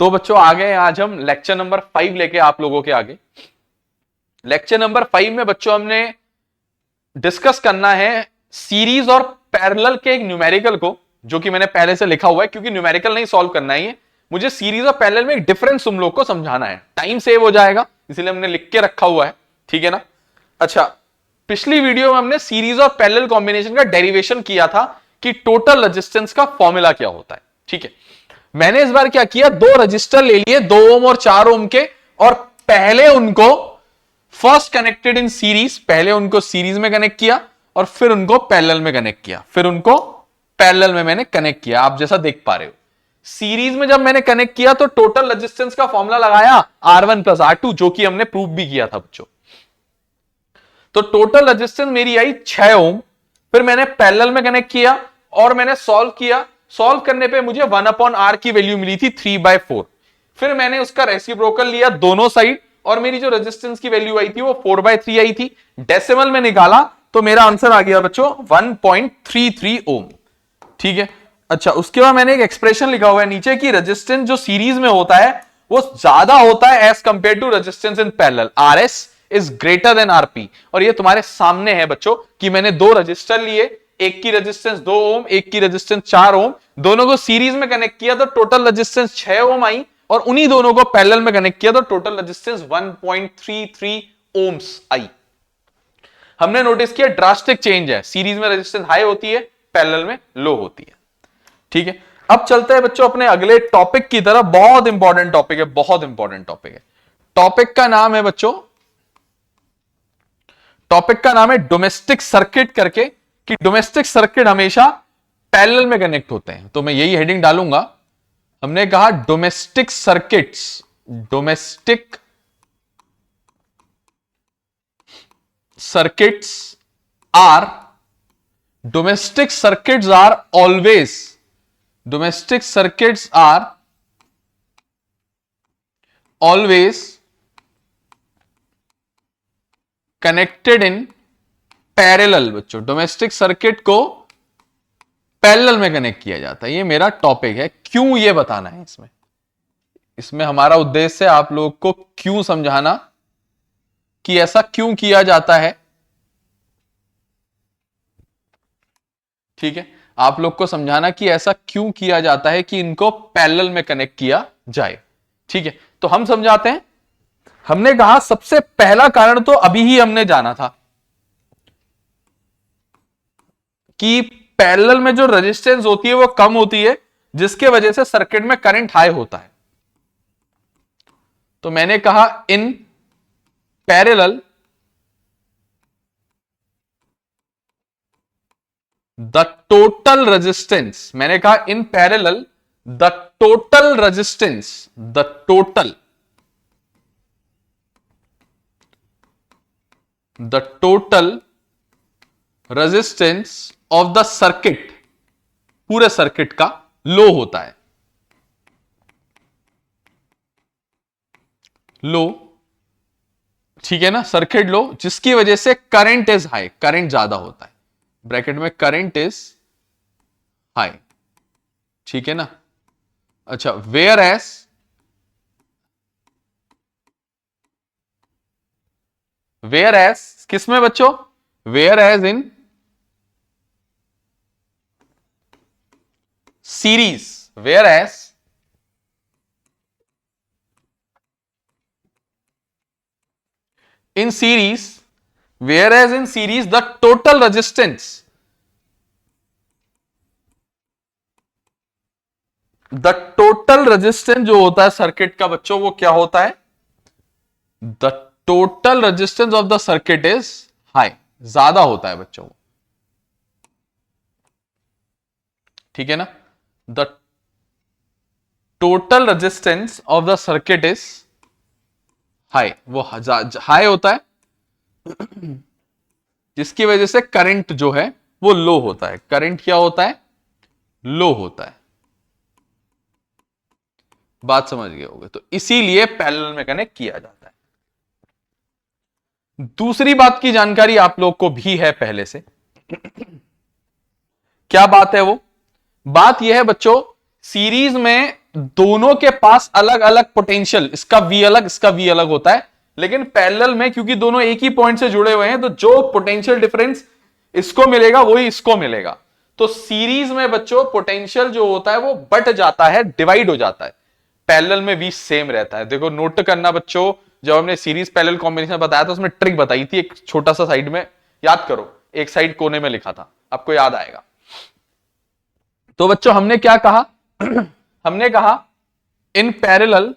तो बच्चों आ गए आज हम लेक्चर नंबर 5 लेके आप लोगों के आगे। लेक्चर नंबर 5 में बच्चों हमने डिस्कस करना है सीरीज और पैरेलल के एक न्यूमेरिकल को, जो कि मैंने पहले से लिखा हुआ है क्योंकि न्यूमेरिकल नहीं सॉल्व करना है, मुझे सीरीज और पैरेलल में एक डिफरेंस तुम लोग को समझाना है। टाइम सेव हो जाएगा इसलिए हमने लिख के रखा हुआ है, ठीक है ना। अच्छा, पिछली वीडियो में हमने सीरीज और पैरेलल कॉम्बिनेशन का डेरिवेशन किया था कि टोटल रेजिस्टेंस का फॉर्मूला क्या होता है, ठीक है। मैंने इस बार क्या किया, दो रजिस्टर ले लिए 2 ओम और 4 ओम के, और पहले उनको फर्स्ट कनेक्टेड इन सीरीज, पहले उनको सीरीज में कनेक्ट किया और फिर उनको पैरेलल में कनेक्ट किया, फिर उनको पैरेलल में मैंने कनेक्ट किया। आप जैसा देख पा रहे हो, सीरीज में जब मैंने कनेक्ट किया तो टोटल रेजिस्टेंस का फॉर्मूला लगाया R1 प्लस R2, जो कि हमने प्रूव भी किया था बच्चों। तो टोटल रेजिस्टेंस मेरी आई 6 ओम। फिर मैंने पैरेलल में कनेक्ट किया और मैंने सॉल्व किया। सॉल्व करने पे मुझे 1/R की वैल्यू मिली थी 3/4। फिर मैंने उसका रेसिप्रोकल लिया दोनों साइड और मेरी जो रेजिस्टेंस की वैल्यू आई थी वो 4/3 आई थी। डेसिमल में निकाला तो मेरा आंसर आ गया बच्चों 1.33 ओम, ठीक है। अच्छा, उसके बाद मैंने एक एक्सप्रेशन लिखा हुआ है नीचे कि रेजिस्टेंस जो सीरीज में होता है वो ज्यादा होता है as compare to resistance in parallel, RS is greater than RP। और ये तुम्हारे सामने है बच्चों कि मैंने दो रजिस्टर लिए, एक की रेजिस्टेंस 2 ओम, एक की रेजिस्टेंस 4 ओम, दोनों को सीरीज में कनेक्ट किया तो टोटल रेजिस्टेंस 6 ओम आई, और उन्हीं दोनों को पैरेलल में कनेक्ट किया तो टोटल रेजिस्टेंस 1.33 ओम्स आई। हमने नोटिस किया ड्रास्टिक चेंज है, सीरीज में रेजिस्टेंस हाई होती है, पैरेलल में लो होती है, ठीक है। अब चलते हैं बच्चों अपने अगले टॉपिक की तरफ। बहुत इंपॉर्टेंट टॉपिक है, बहुत इंपॉर्टेंट टॉपिक है। टॉपिक का नाम है बच्चों, टॉपिक का नाम है डोमेस्टिक सर्किट करके, कि डोमेस्टिक सर्किट हमेशा पैरेलल में कनेक्ट होते हैं। तो मैं यही हेडिंग डालूंगा। हमने कहा domestic circuits, domestic circuits are, domestic circuits are always, domestic circuits are always connected in parallel। बच्चों डोमेस्टिक सर्किट को पैरेलल में कनेक्ट किया जाता है, ये मेरा टॉपिक है। क्यों, ये बताना है इसमें हमारा उद्देश्य है आप लोग को क्यों समझाना कि ऐसा क्यों किया जाता है, ठीक है। आप लोग को समझाना कि ऐसा क्यों किया जाता है कि इनको पैरेलल में कनेक्ट किया जाए, ठीक है। तो हम समझाते हैं। हमने कहा सबसे पहला कारण तो अभी ही हमने जाना था कि पैरेलल में जो रेजिस्टेंस होती है वो कम होती है, जिसके वजह से सर्किट में करंट हाई होता है। तो मैंने कहा in parallel the total resistance, मैंने कहा in parallel the total resistance, the total resistance of the circuit, पूरे सर्किट का लो होता है, लो, ठीक है ना। सर्किट लो जिसकी वजह से करंट इज हाई, करंट ज्यादा होता है, ब्रैकेट में करंट इज हाई, ठीक है ना। अच्छा, वेयर एज किस में बच्चों, whereas in series, whereas in series, whereas in series the total resistance, जो होता है सर्किट का बच्चों वो क्या होता है, the total resistance of the circuit is high, ज्यादा होता है बच्चों, ठीक है ना। The total resistance of the circuit is high, वो हाई होता है, जिसकी वजह से करंट जो है वो लो होता है। करंट क्या होता है, लो होता है। बात समझ गए होगे। तो इसीलिए पैरेलल में कनेक्ट किया जाता है। दूसरी बात की जानकारी आप लोग को भी है पहले से। क्या बात है वो? बात यह है बच्चों, सीरीज में दोनों के पास अलग अलग पोटेंशियल, इसका V अलग इसका V अलग होता है, लेकिन पैरेलल में क्योंकि दोनों एक ही पॉइंट से जुड़े हुए हैं तो जो पोटेंशियल डिफरेंस इसको मिलेगा वही इसको मिलेगा। तो सीरीज में बच्चों पोटेंशियल जो होता है वो बट जाता है, डिवाइड हो जाता है, पैरेलल में V सेम रहता है। देखो नोट करना बच्चों, जब हमने सीरीज पैरेलल कॉम्बिनेशन बताया था उसमें ट्रिक बताई थी, एक छोटा सा साइड में याद करो, एक साइड कोने में लिखा था, आपको याद आएगा। तो बच्चों हमने क्या कहा हमने कहा in parallel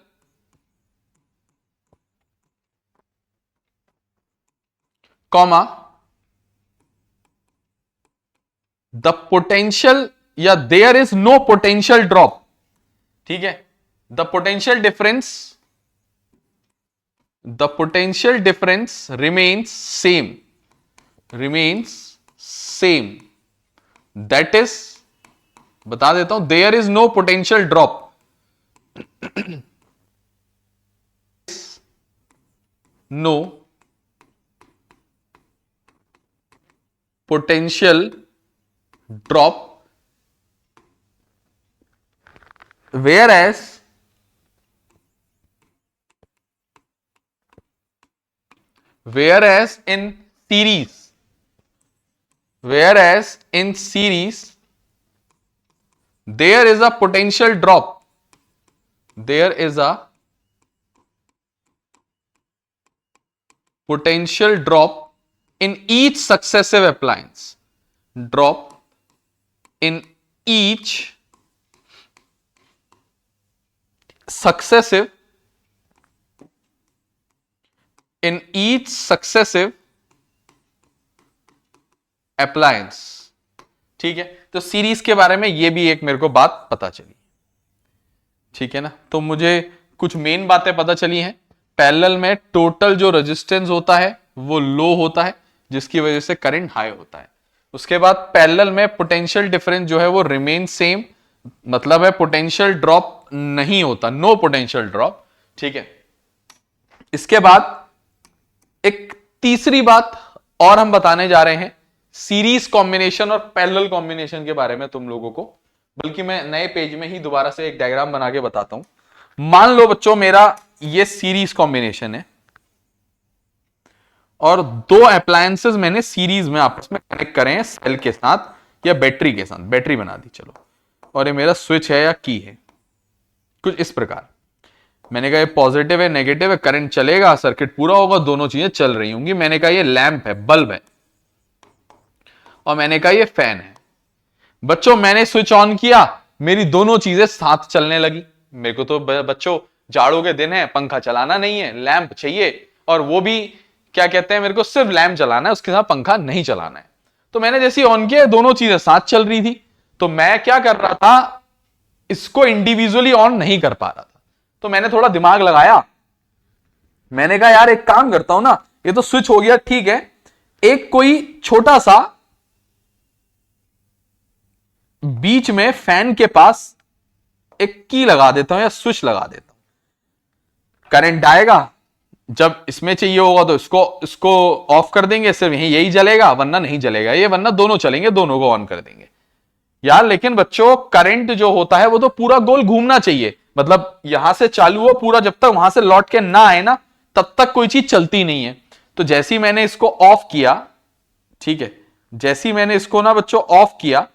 comma the potential या there is no potential drop, ठीक है, the potential difference remains same, that is, बता देता हूं, there is no potential drop, no potential drop, whereas in series there is a potential drop, there is a potential drop in each successive appliance, drop in each successive appliance, ठीक है। तो series के बारे में ये भी एक मेरे को बात पता चली, ठीक है ना। तो मुझे कुछ मेन बातें पता चली हैं। पैरेलल में टोटल जो रेजिस्टेंस होता है वो लो होता है, जिसकी वजह से करंट हाई होता है। उसके बाद पैरेलल में पोटेंशियल डिफरेंस जो है वो रिमेन सेम, मतलब है पोटेंशियल ड्रॉप नहीं होता, नो पोटेंशियल ड्रॉप, ठीक है। इसके बाद एक तीसरी बात और हम बताने जा रहे हैं सीरीज कॉम्बिनेशन और पैरेलल कॉम्बिनेशन के बारे में तुम लोगों को, बल्कि मैं नए पेज में ही दोबारा से एक डायग्राम बना के बताता हूं। मान लो बच्चों मेरा ये सीरीज कॉम्बिनेशन है और दो अप्लायंसेस मैंने सीरीज में आपस में कनेक्ट करे हैं सेल के साथ या बैटरी के साथ, बैटरी बना दी चलो, और ये मेरा स्विच है या की है, कुछ इस प्रकार। मैंने कहा ये पॉजिटिव है नेगेटिव है, करंट चलेगा, सर्किट पूरा होगा, दोनों चीजें चल रही होंगी। मैंने कहा ये लैंप है, बल्ब है, और मैंने कहा ये फैन है। बच्चों मैंने स्विच ऑन किया, मेरी दोनों चीजें साथ चलने लगी। मेरे को तो बच्चों जाड़ों के दिन है, पंखा चलाना नहीं है, लैंप चाहिए, और वो भी क्या कहते हैं, मेरे को सिर्फ लैंप चलाना है, उसके साथ पंखा नहीं चलाना है। तो मैंने जैसे ऑन किया दोनों चीजें साथ चल रही थी। तो मैं क्या कर रहा था, इसको इंडिविजुअली ऑन नहीं कर पा रहा था, तो मैंने थोड़ा दिमाग लगाया। मैंने कहा यार एक काम करता हूं ना, ये तो स्विच हो गया ठीक है, एक कोई छोटा सा बीच में फैन के पास एक की लगा देता हूं या स्विच लगा देता हूं। करंट आएगा, जब इसमें चाहिए होगा तो इसको ऑफ कर देंगे, सिर्फ यही जलेगा, वरना नहीं जलेगा ये, वरना दोनों चलेंगे, दोनों को ऑन कर देंगे यार। लेकिन बच्चों करंट जो होता है वो तो पूरा गोल घूमना चाहिए, मतलब यहां से चालू हो पूरा, जब तक वहां से लौट के ना आए ना तब तक कोई चीज चलती नहीं है। तो जैसे ही मैंने इसको ऑफ किया, ठीक है, जैसे ही मैंने इसको ना बच्चों ऑफ किया,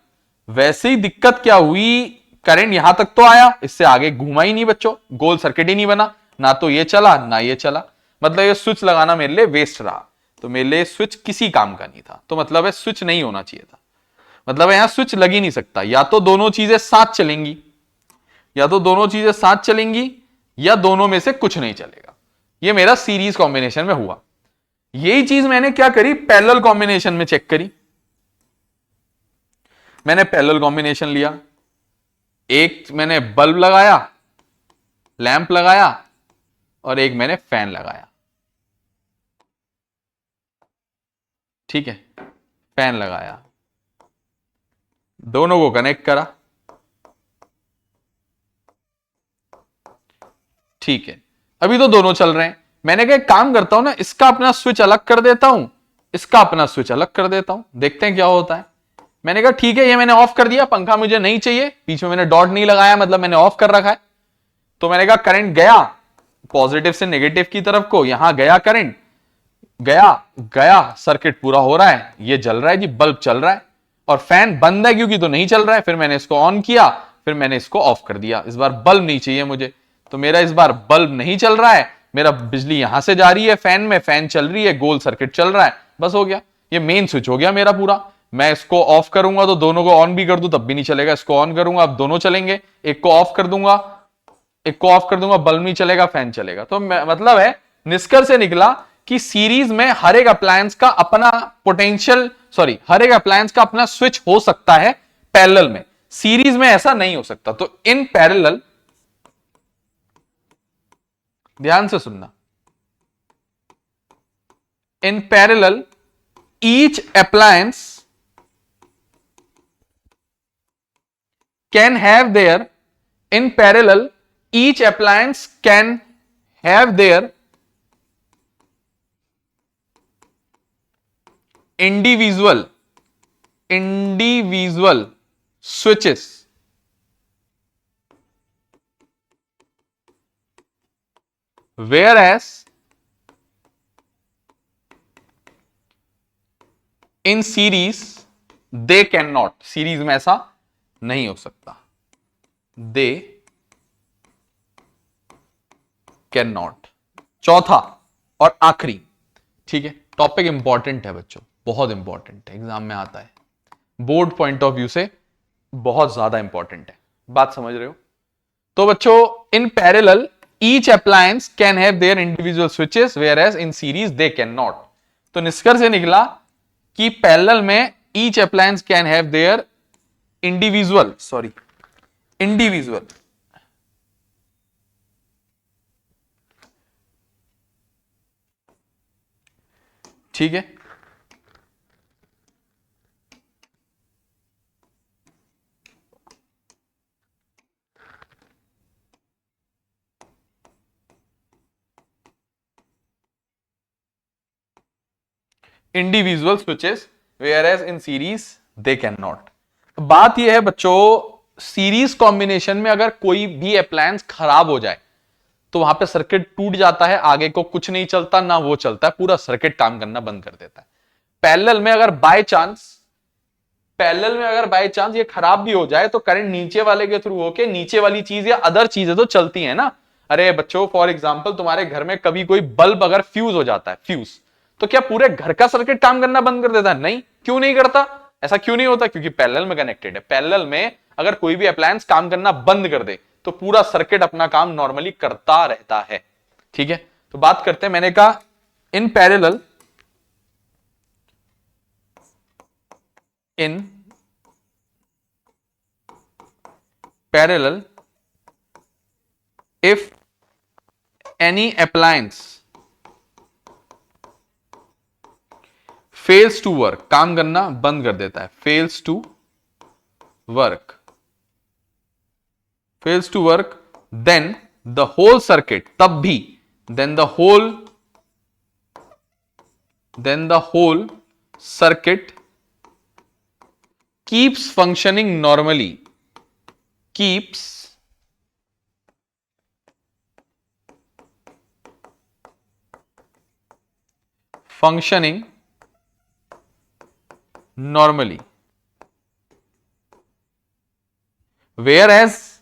वैसे ही दिक्कत क्या हुई, करंट यहां तक तो आया, इससे आगे घूमा ही नहीं बच्चों, गोल सर्किट ही नहीं बना, ना तो ये चला ना ये चला, मतलब ये स्विच लगाना मेरे लिए वेस्ट रहा। तो मेरे लिए स्विच किसी काम का नहीं था, तो मतलब है स्विच नहीं होना चाहिए था, मतलब यहां स्विच लग ही नहीं सकता। या तो दोनों चीजें साथ चलेंगी, या तो दोनों चीजें साथ चलेंगी, या दोनों में से कुछ नहीं चलेगा। ये मेरा सीरीज कॉम्बिनेशन में हुआ। यही चीज मैंने क्या करी, पैरेलल कॉम्बिनेशन में चेक करी। मैंने पैरेलल कॉम्बिनेशन लिया, एक मैंने बल्ब लगाया, लैंप लगाया, और एक मैंने फैन लगाया, ठीक है, फैन लगाया, दोनों को कनेक्ट करा, ठीक है। अभी तो दोनों चल रहे हैं। मैंने कहा काम करता हूं ना, इसका अपना स्विच अलग कर देता हूं, इसका अपना स्विच अलग कर देता हूं, देखते हैं क्या होता है। मैंने कहा ठीक है, ये मैंने ऑफ कर दिया, पंखा मुझे नहीं चाहिए, बीच में मैंने डॉट नहीं लगाया, मतलब मैंने ऑफ कर रखा है। तो मैंने कहा करंट गया पॉजिटिव से नेगेटिव की तरफ को, यहां गया करंट, गया गया, सर्किट पूरा हो रहा है, ये जल रहा है जी, बल्ब चल रहा है, और फैन बंद है क्योंकि तो नहीं चल रहा है। फिर मैंने इसको ऑन किया, फिर मैंने इसको ऑफ कर दिया। इस बार बल्ब नहीं चाहिए मुझे, तो मेरा इस बार बल्ब नहीं चल रहा है, मेरा बिजली यहां से जा रही है फैन में, फैन चल रही है, गोल सर्किट चल रहा है, बस हो गया। ये मेन स्विच हो गया मेरा पूरा। मैं इसको ऑफ करूंगा तो दोनों को ऑन भी कर दूं तब भी नहीं चलेगा, इसको ऑन करूंगा अब दोनों चलेंगे, एक को ऑफ कर दूंगा, एक को ऑफ कर दूंगा, बल्ब नहीं चलेगा, फैन चलेगा। तो मतलब है, निष्कर्ष से निकला कि सीरीज में हर एक अप्लायंस का अपना पोटेंशियल, सॉरी, हर एक अप्लायंस का अपना स्विच हो सकता है पैरेलल में, सीरीज में ऐसा नहीं हो सकता। तो इन पैरेलल, ध्यान से सुनना, इन parallel each appliance can have their, in parallel each appliance can have their individual switches, whereas in series they cannot, series में ऐसा नहीं हो सकता, दे कैन नॉट। चौथा और आखिरी, ठीक है, टॉपिक इंपॉर्टेंट है बच्चों, बहुत इंपॉर्टेंट है, एग्जाम में आता है, बोर्ड पॉइंट ऑफ व्यू से बहुत ज्यादा इंपॉर्टेंट है, बात समझ रहे हो? तो बच्चों, in parallel each appliance can have their individual switches whereas in series they can not. तो निष्कर्ष से निकला कि पैरेलल में each appliance can have their individual, ठीक है, individual switches whereas in series they can not. बात यह है बच्चों, सीरीज कॉम्बिनेशन में अगर कोई भी अप्लायंस खराब हो जाए तो वहां पे सर्किट टूट जाता है, आगे को कुछ नहीं चलता, ना वो चलता है, पूरा सर्किट काम करना बंद कर देता है। पैरेलल में अगर बाय चांस ये खराब भी हो जाए तो करंट नीचे वाले के थ्रू होके नीचे वाली चीज या अदर चीजें तो चलती है ना। अरे बच्चों, फॉर एग्जांपल तुम्हारे घर में कभी कोई बल्ब अगर फ्यूज हो जाता है, तो क्या पूरे घर का सर्किट काम करना बंद कर देता है? नहीं। क्यों नहीं करता? ऐसा क्यों नहीं होता? क्योंकि पैरेलल में कनेक्टेड है। पैरेलल में अगर कोई भी अप्लायंस काम करना बंद कर दे तो पूरा सर्किट अपना काम नॉर्मली करता रहता है। ठीक है, तो बात करते हैं, मैंने कहा in parallel if any appliance fails to work, काम करना बंद कर देता है, fails to work, then the whole circuit, तब भी then the whole circuit keeps functioning normally, whereas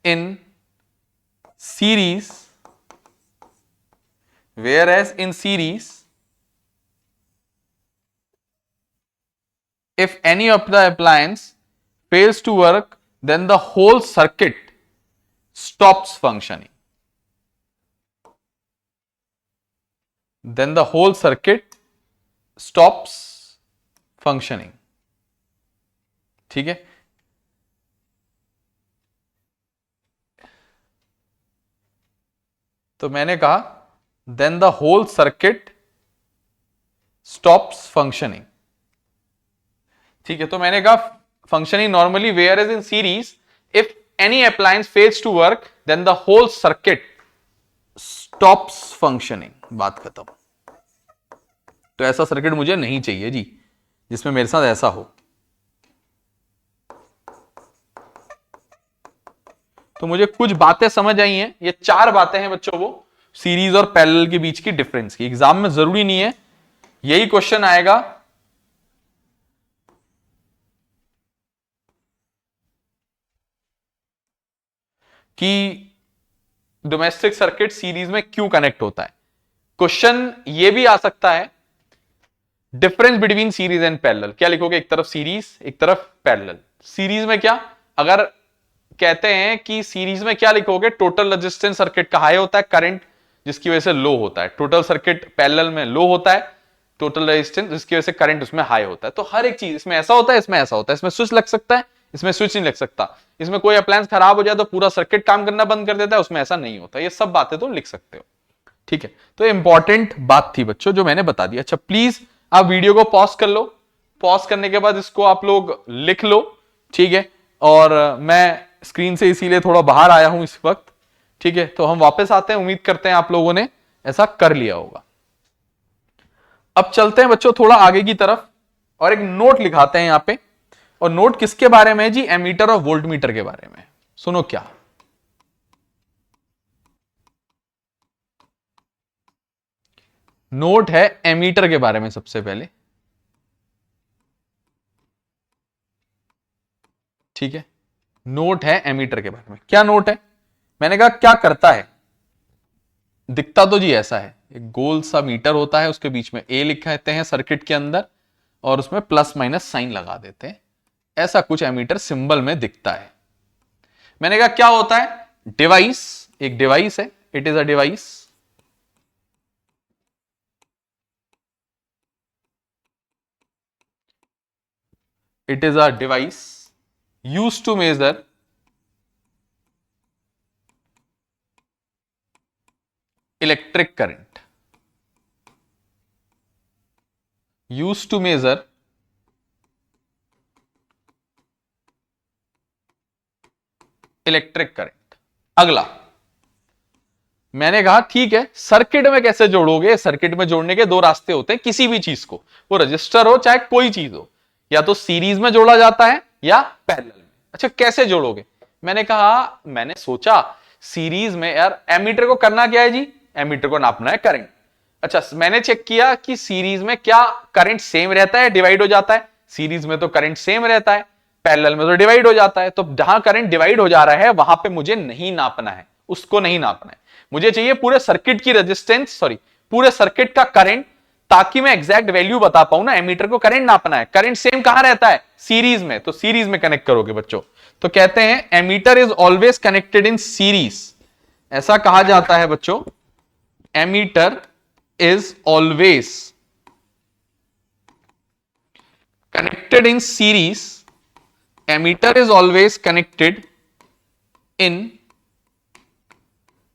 in series if any of the appliance fails to work, then the whole circuit stops functioning. ठीक है, तो मैंने कहा then the whole circuit stops functioning. ठीक है, तो मैंने कहा functioning normally whereas in series if any appliance fails to work then the whole circuit stops functioning, बात खत्म। तो ऐसा सर्किट मुझे नहीं चाहिए जी जिसमें मेरे साथ ऐसा हो। तो मुझे कुछ बातें समझ आई हैं, ये 4 बातें हैं बच्चों वो सीरीज और पैरेलल के बीच की डिफरेंस की। एग्जाम में जरूरी नहीं है, यही क्वेश्चन आएगा कि डोमेस्टिक सर्किट सीरीज में क्यों कनेक्ट होता है। क्वेश्चन ये भी आ सकता है difference between series and parallel, क्या लिखोगे, एक तरफ सीरीज एक तरफ पैरेलल। सीरीज में क्या, अगर कहते हैं कि सीरीज में क्या लिखोगे, टोटल रेजिस्टेंस सर्किट का हाई होता है, करंट जिसकी वजह से लो होता है। टोटल सर्किट पैरेलल में लो होता है, टोटल रेजिस्टेंस जिसकी वजह से करंट उसमें हाई होता है। तो हर एक चीज इसमें ऐसा होता है, इसमें ऐसा होता है, इसमें स्विच लग सकता है, इसमें स्विच नहीं लग सकता, इसमें कोई अप्लायंस खराब हो जाए तो पूरा सर्किट काम करना बंद कर देता है, उसमें ऐसा नहीं होता। ये सब बातें तो लिख सकते हो, ठीक है। तो इंपॉर्टेंट बात थी बच्चों जो मैंने बता दी। अच्छा प्लीज आप वीडियो को पॉज कर लो, पॉज करने के बाद इसको आप लोग लिख लो, ठीक है। और मैं स्क्रीन से इसीलिए थोड़ा बाहर आया हूं इस वक्त, ठीक है। तो हम वापस आते हैं, उम्मीद करते हैं आप लोगों ने ऐसा कर लिया होगा। अब चलते हैं बच्चों थोड़ा आगे की तरफ और एक नोट लिखाते हैं यहां पे। और नोट किसके बारे में है जी, एमीटर और वोल्टमीटर के बारे में। सुनो क्या, नोट है एमीटर के बारे में सबसे पहले, ठीक है। नोट है एमीटर के बारे में। क्या नोट है, मैंने कहा क्या करता है। दिखता तो जी ऐसा है, एक गोल सा मीटर होता है, उसके बीच में ए लिख देते हैं सर्किट के अंदर और उसमें प्लस माइनस साइन लगा देते हैं। ऐसा कुछ एमीटर सिंबल में दिखता है। मैंने कहा क्या होता है, डिवाइस, एक डिवाइस है, it is a device. It is a device used to measure electric current, used to measure electric current. अगला मैंने कहा ठीक है, सर्किट में कैसे जोड़ोगे। सर्किट में जोड़ने के 2 रास्ते होते हैं किसी भी चीज को, वो रजिस्टर हो चाहे कोई चीज हो, या तो सीरीज में जोड़ा जाता है या पैरेलल में। अच्छा कैसे जोड़ोगे, मैंने कहा, मैंने सोचा सीरीज में यार एमीटर को करना क्या है जी, एमीटर को नापना है करंट। अच्छा मैंने चेक किया कि सीरीज में क्या करंट सेम रहता है, डिवाइड हो जाता है। सीरीज में तो करंट सेम रहता है, पैरेलल में तो डिवाइड हो जाता है। तो जहां करंट डिवाइड हो जा रहा है वहां पे मुझे नहीं नापना है, उसको नहीं नापना है। मुझे चाहिए पूरे सर्किट की रेजिस्टेंस, सॉरी पूरे सर्किट का करंट, ताकि मैं एग्जैक्ट वैल्यू बता पाऊं ना। एमीटर को करंट नापना है, करंट सेम कहां रहता है, सीरीज में, तो सीरीज में कनेक्ट करोगे बच्चों। तो कहते हैं ammeter is always connected in series, ऐसा कहा जाता है बच्चों। Ammeter is always connected in series, ammeter is always connected in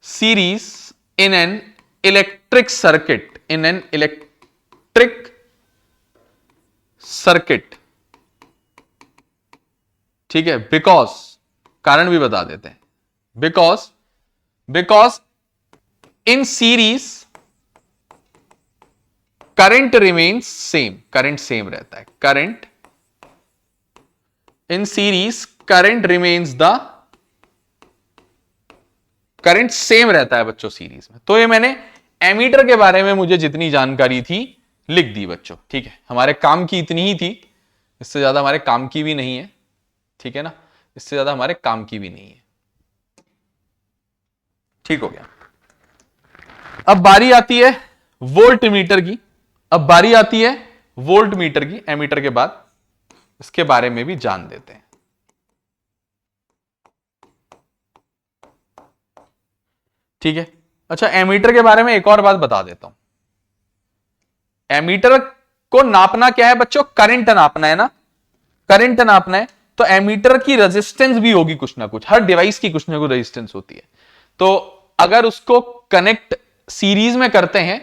series in an electric circuit, in an electric circuit, ठीक है। बिकॉज, कारण भी बता देते हैं, because in series current remains same, current same रहता है। Current in series, current remains the, current same रहता है बच्चों सीरीज में। तो ये मैंने एमीटर के बारे में मुझे जितनी जानकारी थी लिख दी बच्चों, ठीक है। हमारे काम की इतनी ही थी, इससे ज्यादा हमारे काम की भी नहीं है, ठीक है ना, इससे ज्यादा हमारे काम की भी नहीं है, ठीक हो गया। अब बारी आती है वोल्ट मीटर की, अब बारी आती है वोल्ट मीटर की, एमीटर के बाद इसके बारे में भी जान देते हैं, ठीक है। अच्छा एमीटर के बारे में एक और बात बता देता हूं। एमीटर को नापना क्या है बच्चों, करंट नापना है ना, करंट नापना है। तो एमीटर की रेजिस्टेंस भी होगी कुछ ना कुछ, हर डिवाइस की कुछ ना कुछ रेजिस्टेंस होती है। तो अगर उसको कनेक्ट सीरीज में करते हैं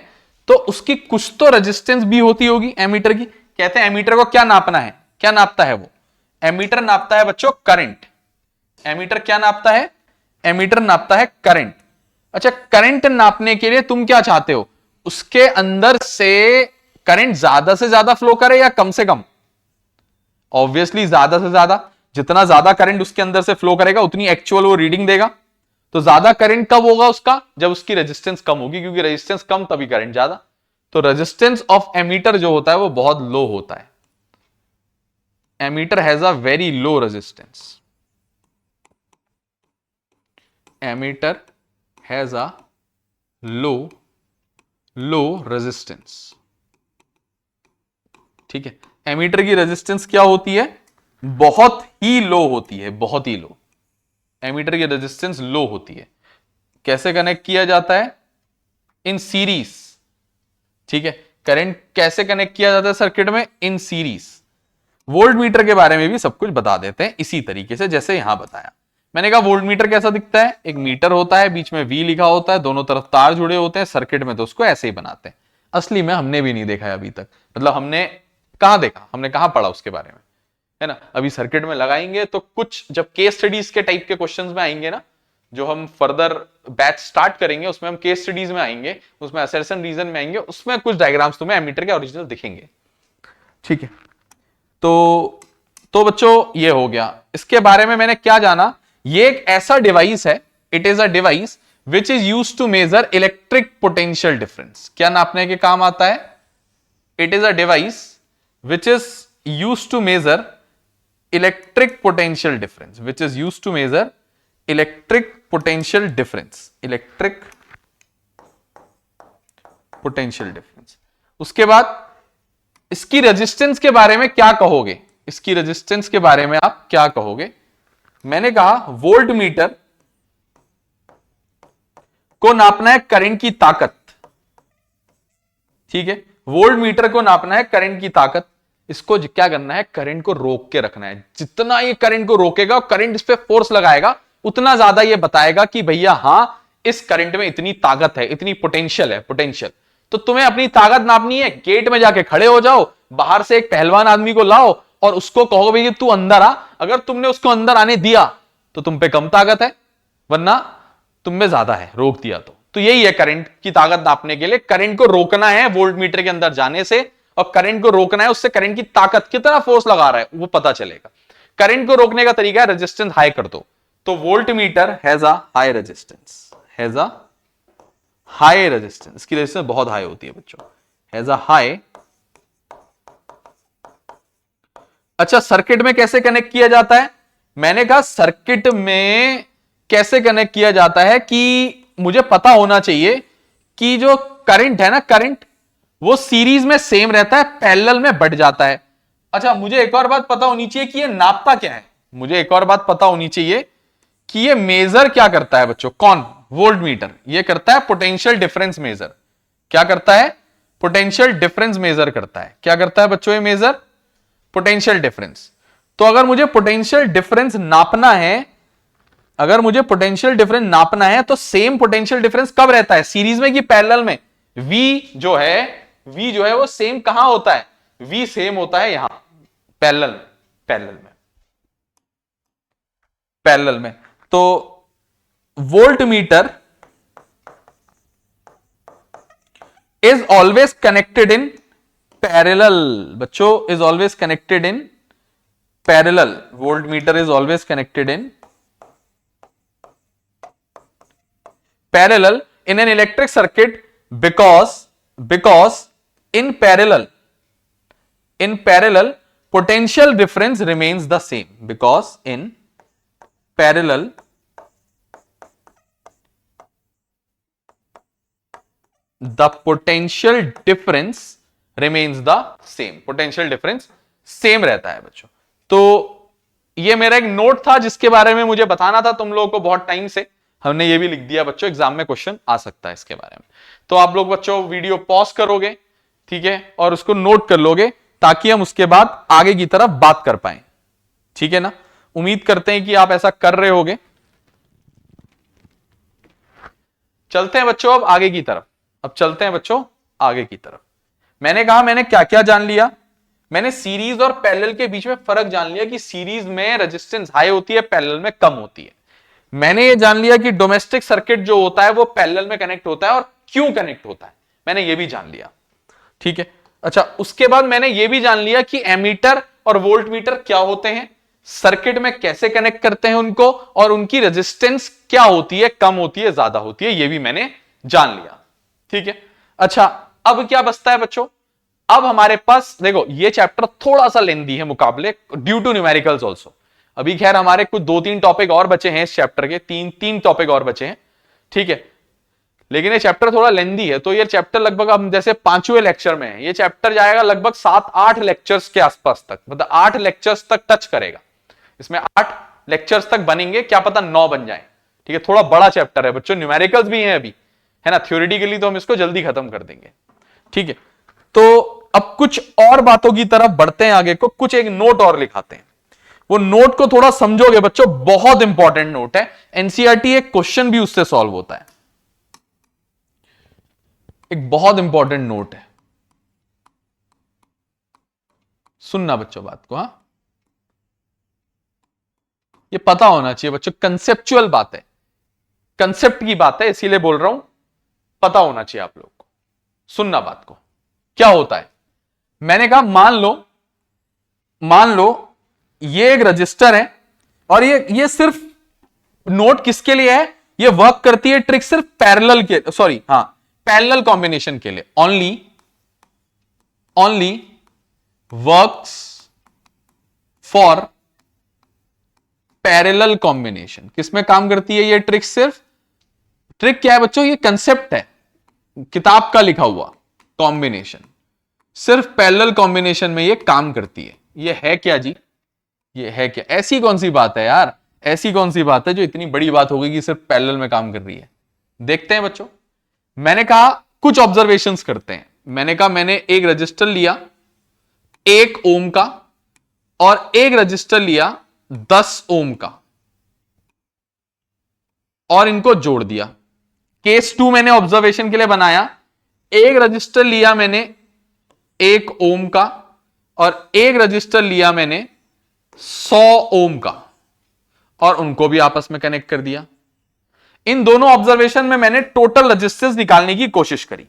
तो उसकी कुछ तो रेजिस्टेंस भी होती होगी एमीटर की। कहते हैं एमीटर को क्या नापना है, क्या नापता है वो, एमीटर नापता है बच्चों करंट। एमीटर क्या नापता है, एमीटर नापता है करंट। अच्छा, करंट नापने के लिए तुम क्या चाहते हो, उसके अंदर से करंट ज्यादा से ज्यादा फ्लो करे या कम से कम? ऑब्वियसली ज्यादा से ज्यादा। जितना ज्यादा करंट उसके अंदर से फ्लो करेगा उतनी एक्चुअल वो रीडिंग देगा। तो ज्यादा करंट कब होगा उसका, जब उसकी रेजिस्टेंस कम होगी, क्योंकि रेजिस्टेंस कम तभी करंट ज्यादा। तो रेजिस्टेंस ऑफ एमीटर जो होता है वो बहुत लो होता है। Ammeter has a very low resistance. Ammeter has a low resistance. ठीक है, एमीटर की रेजिस्टेंस क्या होती है, बहुत ही लो होती है, बहुत ही लो। एमीटर की रेजिस्टेंस लो होती है। कैसे कनेक्ट किया जाता है, इन सीरीज। ठीक है, करंट कैसे कनेक्ट किया जाता है सर्किट में, इन सीरीज। वोल्ट मीटर के बारे में भी सब कुछ बता देते हैं इसी तरीके से जैसे यहां बताया। मैंने कहा वोल्ट मीटर कैसा दिखता है, एक मीटर होता है, बीच में वी लिखा होता है, दोनों तरफ तार जुड़े होते हैं। सर्किट में तो उसको ऐसे ही बनाते हैं। असली में हमने भी नहीं देखा है अभी तक, मतलब हमने कहां देखा, हमने कहां पढ़ा उसके बारे में, है ना। अभी सर्किट में लगाएंगे तो कुछ जब केस स्टडीज के टाइप के क्वेश्चंस में आएंगे ना, जो हम फर्दर बैच स्टार्ट करेंगे उसमें हम केस स्टडीज में आएंगे, उसमें असर्शन रीजन में आएंगे, उसमें कुछ डायग्राम्स तुम्हें एमीटर के ओरिजिनल दिखेंगे। ठीक है, तो बच्चों ये हो गया। इसके बारे में मैंने क्या जाना, ये एक ऐसा डिवाइस है, it is a device which is use to measure electric potential difference. क्या नापने के काम आता है, it is a device which is use to measure electric potential difference, which is use to measure electric potential difference, electric potential difference. उसके बाद इसकी resistance के बारे में क्या कहोगे, इसकी रेजिस्टेंस के बारे में आप क्या कहोगे? मैंने कहा वोल्ट मीटर को नापना है करंट की ताकत। ठीक है, वोल्ट मीटर को नापना है करंट की ताकत। इसको क्या करना है, करंट को रोक के रखना है। जितना ये करंट को रोकेगा, करंट इस पे फोर्स लगाएगा, उतना ज्यादा ये बताएगा कि भैया हां इस करंट में इतनी ताकत है, इतनी पोटेंशियल है, पोटेंशियल। तो तुम्हें अपनी ताकत नापनी है, गेट में जाके खड़े हो जाओ, बाहर से एक पहलवान आदमी को लाओ और उसको कहो भाई तू अंदर आ। अगर तुमने उसको अंदर आने दिया तो तुम पे कम ताकत है, वरना तुम में ज्यादा है, रोक दिया तो यही है करंट की ताकत नापने के लिए। करंट को रोकना है वोल्ट मीटर के अंदर जाने से, और करंट को रोकना है उससे करंट की ताकत, कितना फोर्स लगा रहा है वो पता चलेगा। करंट को रोकने का तरीका है रेजिस्टेंस हाई कर दो। तो volt meter has a high resistance, has a high resistance, इसकी रेजिस्टेंस बहुत हाई होती है बच्चों, हैज अ हाई। अच्छा, सर्किट में कैसे कनेक्ट किया जाता है? मैंने कहा सर्किट में कैसे कनेक्ट किया जाता है कि मुझे पता होना चाहिए कि जो करंट है ना, करंट वो सीरीज में सेम रहता है, पैरेलल में बढ़ जाता है। अच्छा, मुझे एक और बात पता होनी चाहिए कि ये नापता क्या है। मुझे एक और बात पता होनी चाहिए कि ये मेजर क्या करता है बच्चों, कौन? Volt meter. ये करता है पोटेंशियल डिफरेंस मेजर। क्या करता है? पोटेंशियल डिफरेंस मेजर करता है। क्या करता है बच्चों ये मेजर? Potential difference. तो अगर मुझे पोटेंशियल डिफरेंस नापना है, अगर मुझे पोटेंशियल डिफरेंस नापना है तो सेम पोटेंशियल डिफरेंस कब रहता है, सीरीज में कि पैरेलल में? V जो है वो सेम कहां होता है? V सेम होता है यहां पैरेलल में। तो voltmeter is always connected in parallel बच्चों, is always connected in parallel. Voltmeter is always connected in parallel in an electric circuit because in parallel potential difference remains the same, because in parallel the potential difference remains the same, potential difference same रहता है बच्चों। तो ये मेरा एक note था जिसके बारे में मुझे बताना था तुम लोगों को बहुत टाइम से, हमने ये भी लिख दिया बच्चों, एग्जाम में क्वेश्चन आ सकता है इसके बारे में। तो आप लोग बच्चों वीडियो पॉज करोगे, ठीक है, और उसको नोट कर लोगे ताकि हम उसके बाद आगे की तरफ बात कर पाए, ठीक है ना। उम्मीद करते हैं कि आप ऐसा कर रहे होगे। चलते हैं बच्चों अब आगे की तरफ, अब चलते हैं बच्चों आगे की तरफ। मैंने कहा मैंने क्या क्या जान लिया, मैंने सीरीज और पैरेलल के बीच में फर्क जान लिया कि सीरीज में रेजिस्टेंस हाई होती है, पैरेलल में कम होती है। मैंने ये जान लिया कि डोमेस्टिक सर्किट जो होता है वो पैरेलल में कनेक्ट होता है और क्यों कनेक्ट होता है, मैंने ये भी जान लिया। ठीक है, अच्छा उसके बाद मैंने ये भी जान लिया कि एमीटर और वोल्ट मीटर क्या होते हैं, सर्किट में कैसे कनेक्ट करते हैं उनको, और उनकी रेजिस्टेंस क्या होती है, कम होती है ज्यादा होती है, ये भी मैंने जान लिया। ठीक है, अच्छा अब क्या बचता है बच्चों, अब हमारे पास देखो ये चैप्टर थोड़ा सा लेंदी है मुकाबले ड्यू टू न्यूमेरिकल्स ऑल्सो। अभी खैर हमारे कुछ 2-3 टॉपिक और बचे हैं इस चैप्टर के, 3 टॉपिक और बचे हैं। ठीक है, लेकिन ये चैप्टर थोड़ा लेंदी है, तो ये चैप्टर लगभग हम जैसे 5वें लेक्चर में है, ये चैप्टर जाएगा लगभग 7-8 लेक्चर्स के आसपास तक, मतलब 8 लेक्चर्स तक टच करेगा, इसमें 8 लेक्चर्स तक बनेंगे, क्या पता 9 बन जाए। ठीक है, थोड़ा बड़ा चैप्टर है बच्चों, न्यूमेरिकल्स भी हैं अभी, है ना, थ्योरेटिकली तो हम इसको जल्दी खत्म कर देंगे। ठीक है, तो अब कुछ और बातों की तरफ बढ़ते हैं आगे को, कुछ एक नोट और लिखाते हैं, वो नोट को थोड़ा समझोगे बच्चों, बहुत इंपॉर्टेंट नोट है, एनसीईआरटी एक क्वेश्चन भी उससे सॉल्व होता है, एक बहुत इंपॉर्टेंट नोट है, सुनना बच्चों बात को। हां, ये पता होना चाहिए बच्चों, कंसेप्चुअल बात है, कंसेप्ट की बात है, इसीलिए बोल रहा हूं, पता होना चाहिए आप लोग को, सुनना बात को। क्या होता है, मैंने कहा मान लो ये एक रजिस्टर है, और ये सिर्फ नोट किसके लिए है, ये वर्क करती है ट्रिक सिर्फ पैरेलल के, सॉरी हां पैरेलल कॉम्बिनेशन के लिए, only works for parallel combination. किसमें काम करती है ये ट्रिक, सिर्फ ट्रिक क्या है बच्चों, ये कंसेप्ट है किताब का लिखा हुआ, कॉम्बिनेशन सिर्फ पैरेलल कॉम्बिनेशन में ये काम करती है। ये है क्या जी, ये है क्या, ऐसी कौन सी बात है यार, ऐसी कौन सी बात है जो इतनी बड़ी बात हो गई कि सिर्फ पैरेलल में काम कर रही है। देखते हैं बच्चों, मैंने कहा कुछ ऑब्जर्वेशंस करते हैं। मैंने कहा मैंने एक रजिस्टर लिया 1 ओम का और एक रजिस्टर लिया 10 ओम का और इनको जोड़ दिया। केस 2 मैंने ऑब्जर्वेशन के लिए बनाया, एक रजिस्टर लिया मैंने 1 ओम का और एक रजिस्टर लिया मैंने 100 ओम का और उनको भी आपस में कनेक्ट कर दिया। इन दोनों ऑब्जर्वेशन में मैंने टोटल रेजिस्टेंस निकालने की कोशिश करी।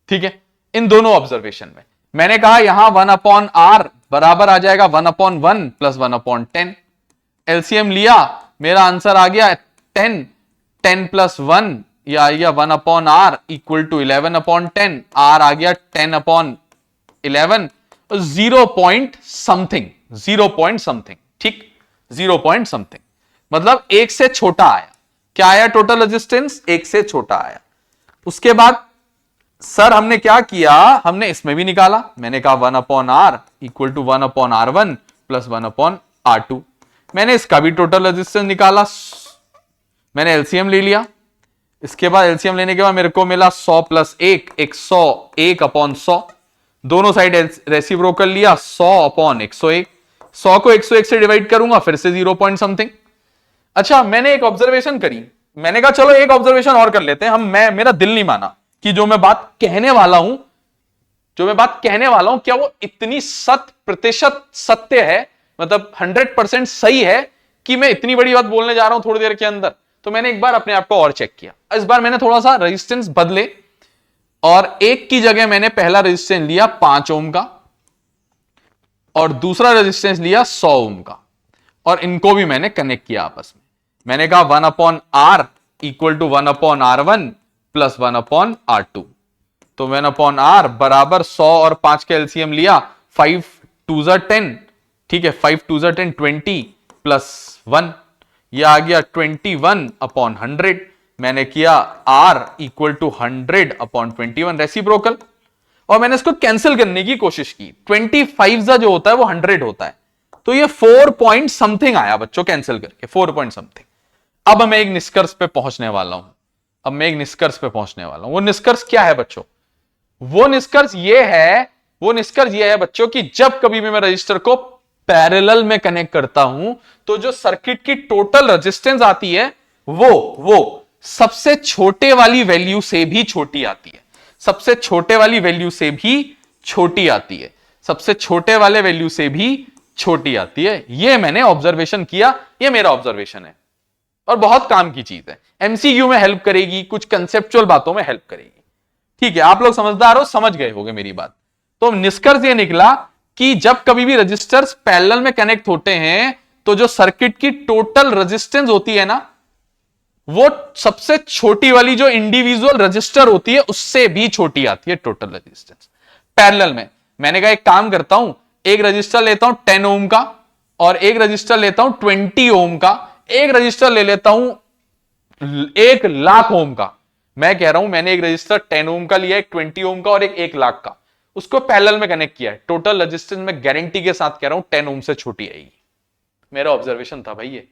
ठीक है, इन दोनों ऑब्जर्वेशन में मैंने कहा यहां 1/R बराबर आ जाएगा 1/1 प्लस 1/10। एलसीएम लिया, मेरा आंसर आ गया 10 प्लस 1 या 1/R इक्वल टू 11/10, R आ गया 10/11, 0 पॉइंट समथिंग। ठीक, 0 पॉइंट समथिंग, मतलब 1 से छोटा आया। क्या आया टोटल रेजिस्टेंस, 1 से छोटा आया। उसके बाद सर हमने क्या किया, हमने इसमें भी निकाला, मैंने कहा 1/R equal to 1/R1 plus 1/R2। मैंने इसका भी टोटल रेजिस्टेंस निकाला, मैंने एलसीएम ले लिया। इसके बाद एलसीएम लेने के बाद मेरे को मिला 100 प्लस 1, 100, 1/100, दोनों साइड रेसिप्रोकल लिया, 100/101, 100 को 101 से डिवाइड करूंगा, फिर से 0 पॉइंट समथिंग। अच्छा, मैंने एक ऑब्जर्वेशन करी, मैंने कहा चलो एक ऑब्जर्वेशन और कर लेते हैं। मेरा दिल नहीं माना कि जो मैं बात कहने वाला हूं क्या वो इतनी 100% सत्य है, मतलब 100% सही है कि मैं इतनी बड़ी बात बोलने जा रहा हूं थोड़ी देर के अंदर। तो मैंने एक बार अपने आप को और चेक किया। इस बार मैंने थोड़ा सा रेजिस्टेंस बदले और एक की जगह मैंने पहला रेजिस्टेंस लिया 5 ओम का और दूसरा रेजिस्टेंस लिया 100 ओम का और इनको भी मैंने कनेक्ट किया आपस में। मैंने कहा 1/R equal to 1/R1 plus 1/R2। तो 1/R बराबर 100 और 5 के एलसीएम लिया, 5 2 10, ठीक है, 5 2 10 20 प्लस 1, यह आ गया 21/100। मैंने किया R इक्वल टू 100/21 रेसिप्रोकल और मैंने इसको कैंसिल करने की कोशिश की। 25 जो होता है वो 100 होता है, तो ये 4 पॉइंट समथिंग आया बच्चों, कैंसिल करके 4 पॉइंट समथिंग। अब मैं एक निष्कर्ष पे पहुंचने वाला हूं, वो निष्कर्ष क्या है बच्चों, वो निष्कर्ष ये है बच्चों कि जब कभी भी मैं रजिस्टर को पैरेलल में कनेक्ट करता हूं तो जो सर्किट की टोटल रेजिस्टेंस आती है वो सबसे छोटे वाली वैल्यू से भी छोटी आती है, सबसे छोटे वाले वैल्यू से भी छोटी आती है। ये मैंने ऑब्जर्वेशन किया, ये मेरा ऑब्जर्वेशन है। और बहुत काम की चीज है, एमसीक्यू में हेल्प करेगी, कुछ कंसेप्चुअल बातों में हेल्प करेगी। ठीक है, आप लोग समझदार हो, समझ गए होगे मेरी बात। तो निष्कर्ष ये निकला कि जब कभी भी रजिस्टर्स पैरेलल में कनेक्ट होते हैं तो जो सर्किट की टोटल रेजिस्टेंस होती है ना, वो सबसे छोटी वाली जो इंडिविजुअल रजिस्टर होती है उससे भी छोटी आती है टोटल रेजिस्टेंस पैरेलल में। मैंने कहा एक काम करता हूं, एक रजिस्टर लेता हूं 10 ओम का और एक रजिस्टर लेता हूं 20 ओम का, एक रजिस्टर ले लेता हूं 1,00,000 ओम का। मैं कह रहा हूं मैंने एक रजिस्टर 10 ओम का लिया, एक 20 ओम का और एक 1,00,000 का, उसको पैरेलल में कनेक्ट किया है। टोटल रेजिस्टेंस में गारंटी के साथ कह रहा हूं 10 ओम से छोटी आएगी। मेरा ऑब्जर्वेशन था भाई, ये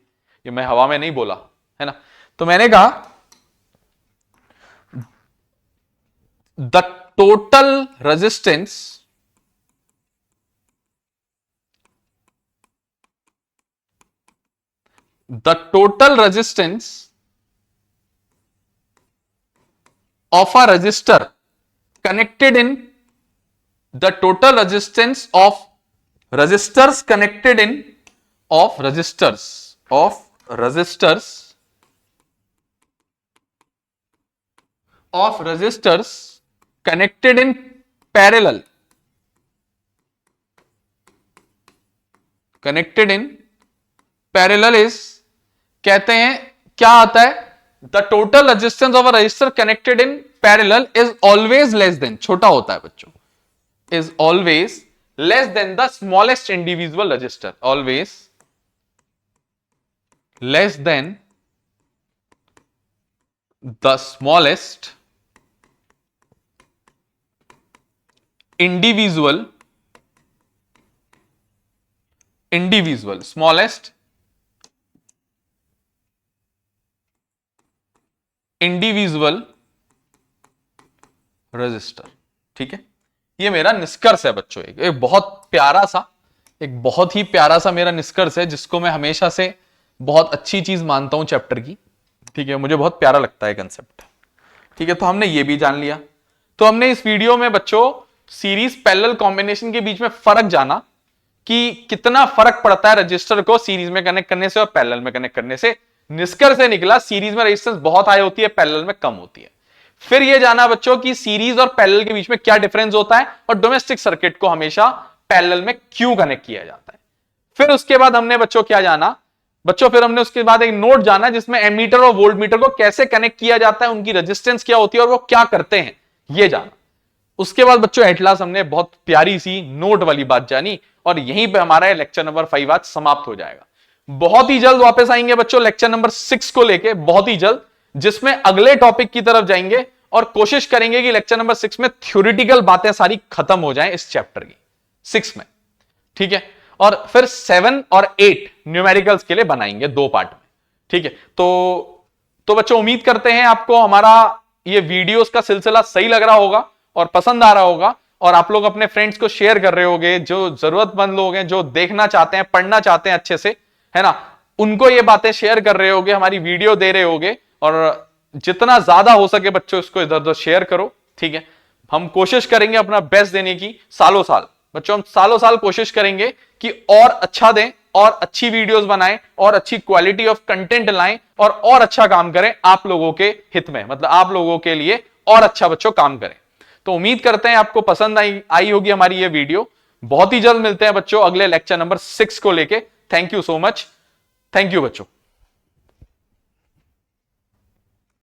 मैं हवा में नहीं बोला है ना। तो मैंने कहा the total resistance of a resistor connected in the total resistance of resistors connected in of resistors connected in parallel is, कहते हैं क्या आता है, the total resistance of a resistor connected in parallel is always less than, छोटा होता है बच्चों, is always less than the smallest individual register, always less than the smallest individual smallest individual register. ठीक है, ये मेरा निष्कर्ष है बच्चों, एक बहुत ही प्यारा सा मेरा निष्कर्ष है, जिसको मैं हमेशा से बहुत अच्छी चीज मानता हूं चैप्टर की। ठीक है, मुझे बहुत प्यारा लगता है कंसेप्ट। ठीक है, तो हमने ये भी जान लिया। तो हमने इस वीडियो में बच्चों सीरीज पैरेलल कॉम्बिनेशन के बीच में फर्क जाना कि कितना फर्क पड़ता है रजिस्टर को सीरीज में कनेक्ट करने से और पैरेलल में कनेक्ट करने से। निष्कर्ष से निकला सीरीज में रेजिस्टेंस बहुत हाई होती है, पैरेलल में कम होती है। फिर यह जाना बच्चों कि सीरीज और पैरेलल के बीच में क्या डिफरेंस होता है और डोमेस्टिक सर्किट को हमेशा पैरेलल में क्यों कनेक्ट किया जाता है। फिर उसके बाद हमने बच्चों क्या जाना, फिर हमने उसके बाद एक नोट जाना जिसमें एमीटर और वोल्टमीटर को कैसे कनेक्ट किया जाता है, उनकी रेजिस्टेंस क्या होती है और वो क्या करते हैं, ये जाना। उसके बाद बच्चों एट लास्ट हमने बहुत प्यारी सी नोट वाली बात जानी और यहीं पे हमारा लेक्चर नंबर 5 आज समाप्त हो जाएगा। बहुत ही जल्द वापस आएंगे बच्चों लेक्चर नंबर 6 को लेके, बहुत ही जल्द, जिसमें अगले टॉपिक की तरफ जाएंगे और कोशिश करेंगे कि लेक्चर नंबर 6 में थ्योरेटिकल बातें सारी खत्म हो जाएं इस चैप्टर की 6 में। ठीक है, और फिर 7 और 8 न्यूमेरिकल्स के लिए बनाएंगे 2 पार्ट में। ठीक है, तो बच्चों उम्मीद करते हैं आपको हमारा ये वीडियोस का सिलसिला सही लग रहा होगा और पसंद आ रहा होगा और आप लोग अपने फ्रेंड्स को शेयर कर रहे होंगे, जो जरूरतमंद लोग हैं, जो देखना चाहते हैं, पढ़ना चाहते हैं अच्छे से, है ना, उनको ये बातें शेयर कर रहे होगे, हमारी वीडियो दे रहे होगे और जितना ज्यादा हो सके बच्चों इसको इधर उधर शेयर करो। ठीक है, हम कोशिश करेंगे अपना बेस्ट देने की सालों साल बच्चों, हम सालों साल कोशिश करेंगे कि और अच्छा दें और अच्छी वीडियोस बनाएं और अच्छी क्वालिटी ऑफ कंटेंट लाएं और अच्छा काम करें आप लोगों के हित में, मतलब आप लोगों के लिए और अच्छा बच्चों काम करें। तो उम्मीद करते हैं आपको पसंद आई होगी हमारी ये वीडियो। बहुत ही जल्द मिलते हैं बच्चों अगले लेक्चर नंबर 6 को लेके। Thank you so much, thank you बच्चों।